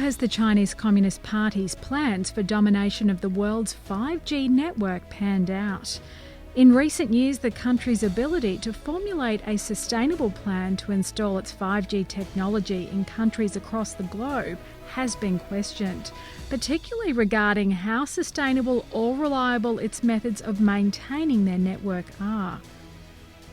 has the Chinese Communist Party's plans for domination of the world's 5G network panned out? In recent years, the country's ability to formulate a sustainable plan to install its 5G technology in countries across the globe has been questioned, particularly regarding how sustainable or reliable its methods of maintaining their network are.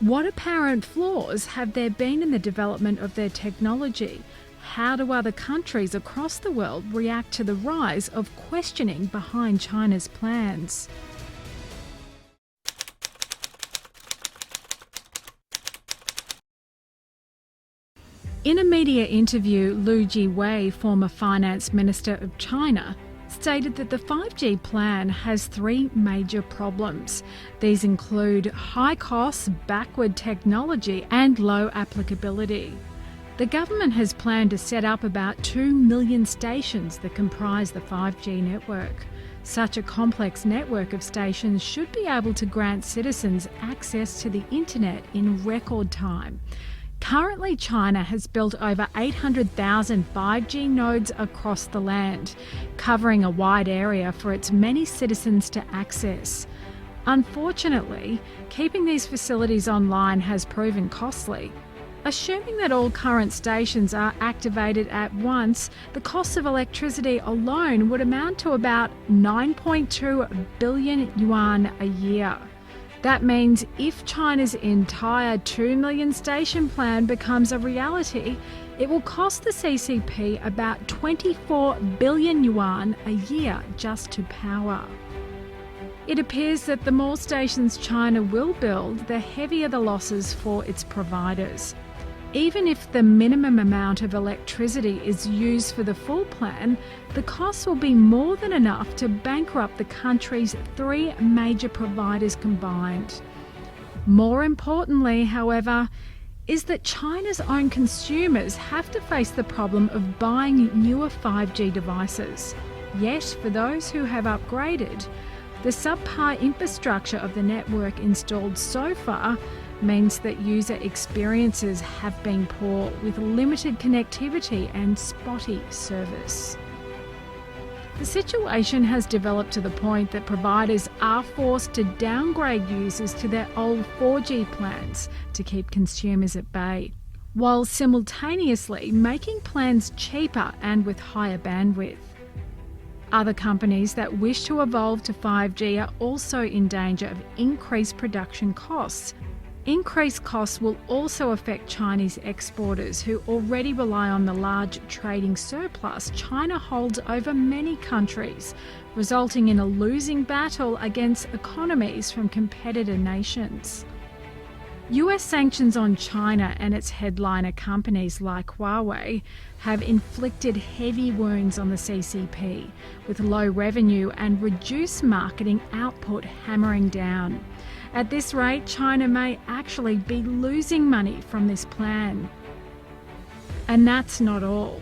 What apparent flaws have there been in the development of their technology? How do other countries across the world react to the rise of questioning behind China's plans? In a media interview, Huawei, former finance minister of China, stated that the 5G plan has three major problems. These include high costs, backward technology, and low applicability. The government has planned to set up about 2 million stations that comprise the 5G network. Such a complex network of stations should be able to grant citizens access to the internet in record time. Currently, China has built over 800,000 5G nodes across the land, covering a wide area for its many citizens to access. Unfortunately, keeping these facilities online has proven costly. Assuming that all current stations are activated at once, the cost of electricity alone would amount to about 9.2 billion yuan a year. That means if China's entire 2 million station plan becomes a reality, it will cost the CCP about 24 billion yuan a year just to power. It appears that the more stations China will build, the heavier the losses for its providers. Even if the minimum amount of electricity is used for the full plan, the costs will be more than enough to bankrupt the country's three major providers combined. More importantly, however, is that China's own consumers have to face the problem of buying newer 5G devices. Yet, for those who have upgraded, the subpar infrastructure of the network installed so far means that user experiences have been poor, with limited connectivity and spotty service. The situation has developed to the point that providers are forced to downgrade users to their old 4G plans to keep consumers at bay, while simultaneously making plans cheaper and with higher bandwidth. Other companies that wish to evolve to 5G are also in danger of increased production costs. Increased costs will also affect Chinese exporters who already rely on the large trading surplus China holds over many countries, resulting in a losing battle against economies from competitor nations. US sanctions on China and its headliner companies like Huawei have inflicted heavy wounds on the CCP, with low revenue and reduced marketing output hammering down. At this rate, China may actually be losing money from this plan. And that's not all.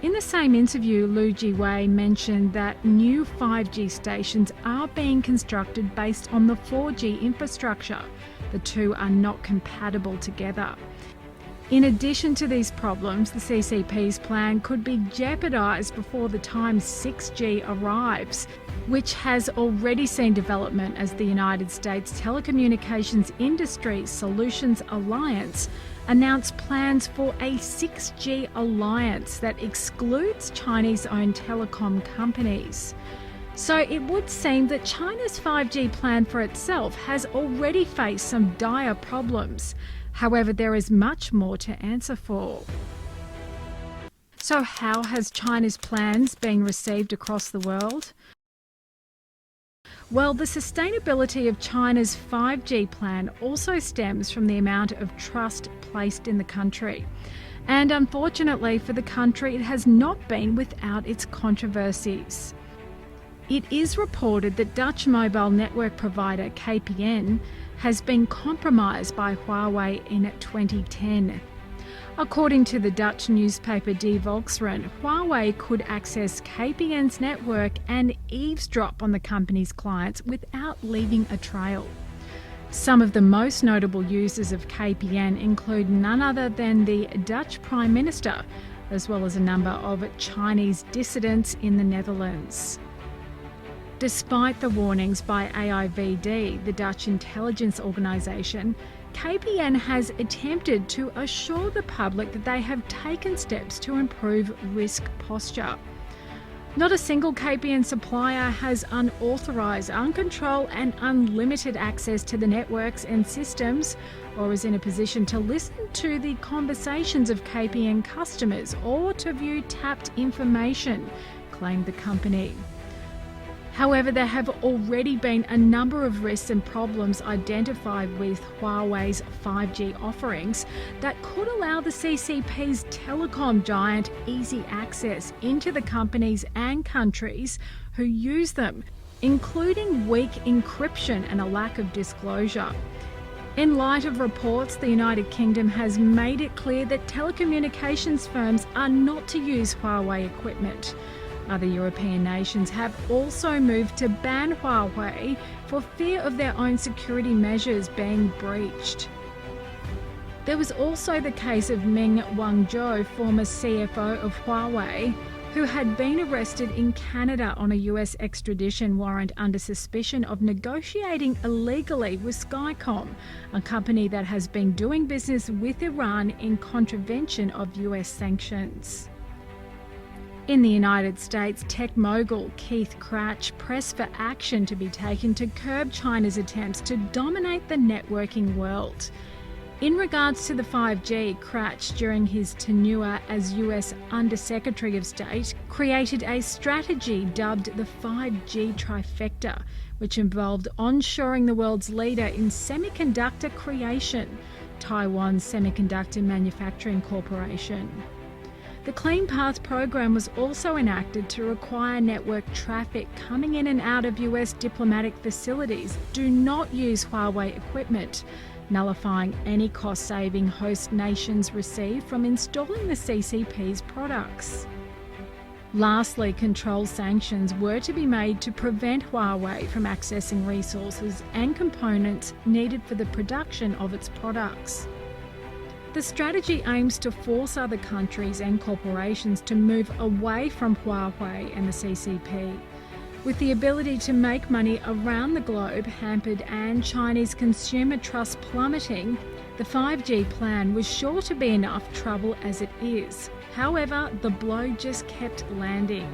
In the same interview, Huawei mentioned that new 5G stations are being constructed based on the 4G infrastructure. The two are not compatible together. In addition to these problems, the CCP's plan could be jeopardised before the time 6G arrives, which has already seen development as the United States Telecommunications Industry Solutions Alliance announced plans for a 6G alliance that excludes Chinese-owned telecom companies. So it would seem that China's 5G plan for itself has already faced some dire problems. However, there is much more to answer for. So how has China's plans been received across the world? Well, the sustainability of China's 5G plan also stems from the amount of trust placed in the country. And unfortunately for the country, it has not been without its controversies. It is reported that Dutch mobile network provider KPN has been compromised by Huawei in 2010. According to the Dutch newspaper Die Volkskrant, Huawei could access KPN's network and eavesdrop on the company's clients without leaving a trail. Some of the most notable users of KPN include none other than the Dutch Prime Minister, as well as a number of Chinese dissidents in the Netherlands. Despite the warnings by AIVD, the Dutch intelligence organisation, KPN has attempted to assure the public that they have taken steps to improve risk posture. Not a single KPN supplier has unauthorised, uncontrolled and unlimited access to the networks and systems, or is in a position to listen to the conversations of KPN customers or to view tapped information, claimed the company. However, there have already been a number of risks and problems identified with Huawei's 5G offerings that could allow the CCP's telecom giant easy access into the companies and countries who use them, including weak encryption and a lack of disclosure. In light of reports, the United Kingdom has made it clear that telecommunications firms are not to use Huawei equipment. Other European nations have also moved to ban Huawei for fear of their own security measures being breached. There was also the case of Meng Wanzhou, former CFO of Huawei, who had been arrested in Canada on a US extradition warrant under suspicion of negotiating illegally with Skycom, a company that has been doing business with Iran in contravention of US sanctions. In the United States, tech mogul Keith Krach pressed for action to be taken to curb China's attempts to dominate the networking world. In regards to the 5G, Krach, during his tenure as US Undersecretary of State, created a strategy dubbed the 5G trifecta, which involved onshoring the world's leader in semiconductor creation, Taiwan Semiconductor Manufacturing Corporation. The Clean Path program was also enacted to require network traffic coming in and out of US diplomatic facilities do not use Huawei equipment, nullifying any cost-saving host nations receive from installing the CCP's products. Lastly, control sanctions were to be made to prevent Huawei from accessing resources and components needed for the production of its products. The strategy aims to force other countries and corporations to move away from Huawei and the CCP. With the ability to make money around the globe hampered and Chinese consumer trust plummeting, the 5G plan was sure to be enough trouble as it is. However, the blow just kept landing.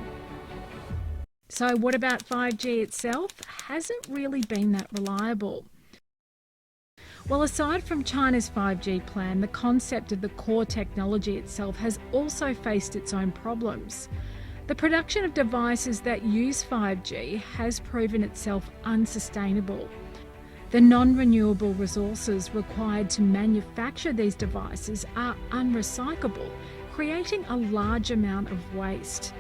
So what about 5G itself? Hasn't really been that reliable. Well, aside from China's 5G plan, the concept of the core technology itself has also faced its own problems. The production of devices that use 5G has proven itself unsustainable. The non-renewable resources required to manufacture these devices are unrecyclable, creating a large amount of waste.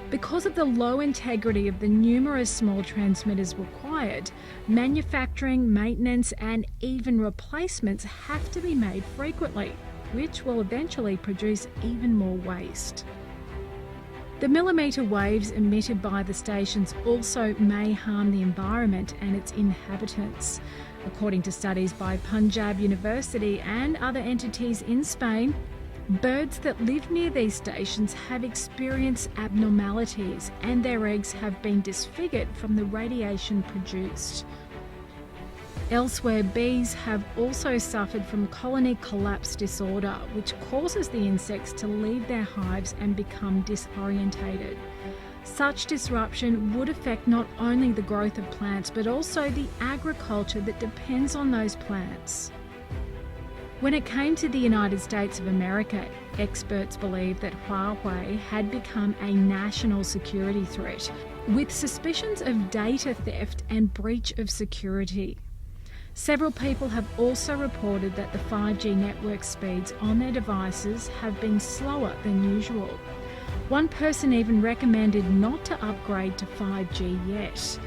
Because of the low integrity of the numerous small transmitters required, manufacturing, maintenance and even replacements have to be made frequently, which will eventually produce even more waste. The millimetre waves emitted by the stations also may harm the environment and its inhabitants. According to studies by Punjab University and other entities in Spain, birds that live near these stations have experienced abnormalities and their eggs have been disfigured from the radiation produced. Elsewhere, bees have also suffered from colony collapse disorder, which causes the insects to leave their hives and become disorientated. Such disruption would affect not only the growth of plants but also the agriculture that depends on those plants. When it came to the United States of America, experts believed that Huawei had become a national security threat, with suspicions of data theft and breach of security. Several people have also reported that the 5G network speeds on their devices have been slower than usual. One person even recommended not to upgrade to 5G yet.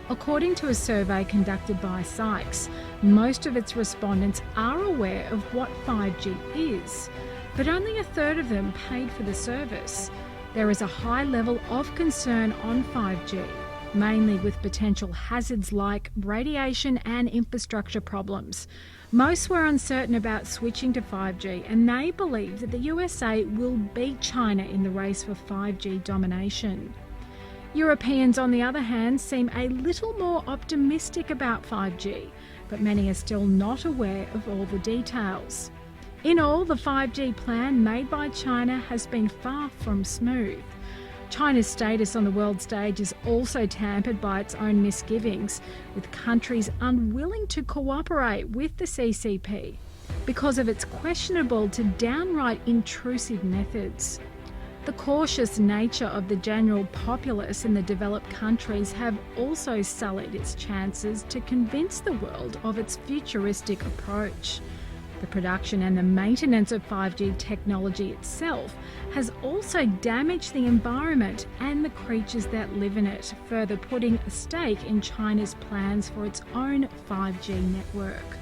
According to a survey conducted by Sykes, most of its respondents are aware of what 5G is, but only a third of them paid for the service. There is a high level of concern on 5G, mainly with potential hazards like radiation and infrastructure problems. Most were uncertain about switching to 5G, and they believe that the USA will beat China in the race for 5G domination. Europeans, on the other hand, seem a little more optimistic about 5G, but many are still not aware of all the details. In all, the 5G plan made by China has been far from smooth. China's status on the world stage is also tampered by its own misgivings, with countries unwilling to cooperate with the CCP because of its questionable to downright intrusive methods. The cautious nature of the general populace in the developed countries have also sullied its chances to convince the world of its futuristic approach. The production and the maintenance of 5G technology itself has also damaged the environment and the creatures that live in it, further putting a stake in China's plans for its own 5G network.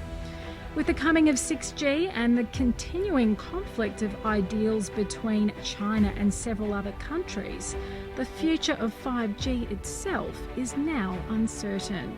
With the coming of 6G and the continuing conflict of ideals between China and several other countries, the future of 5G itself is now uncertain.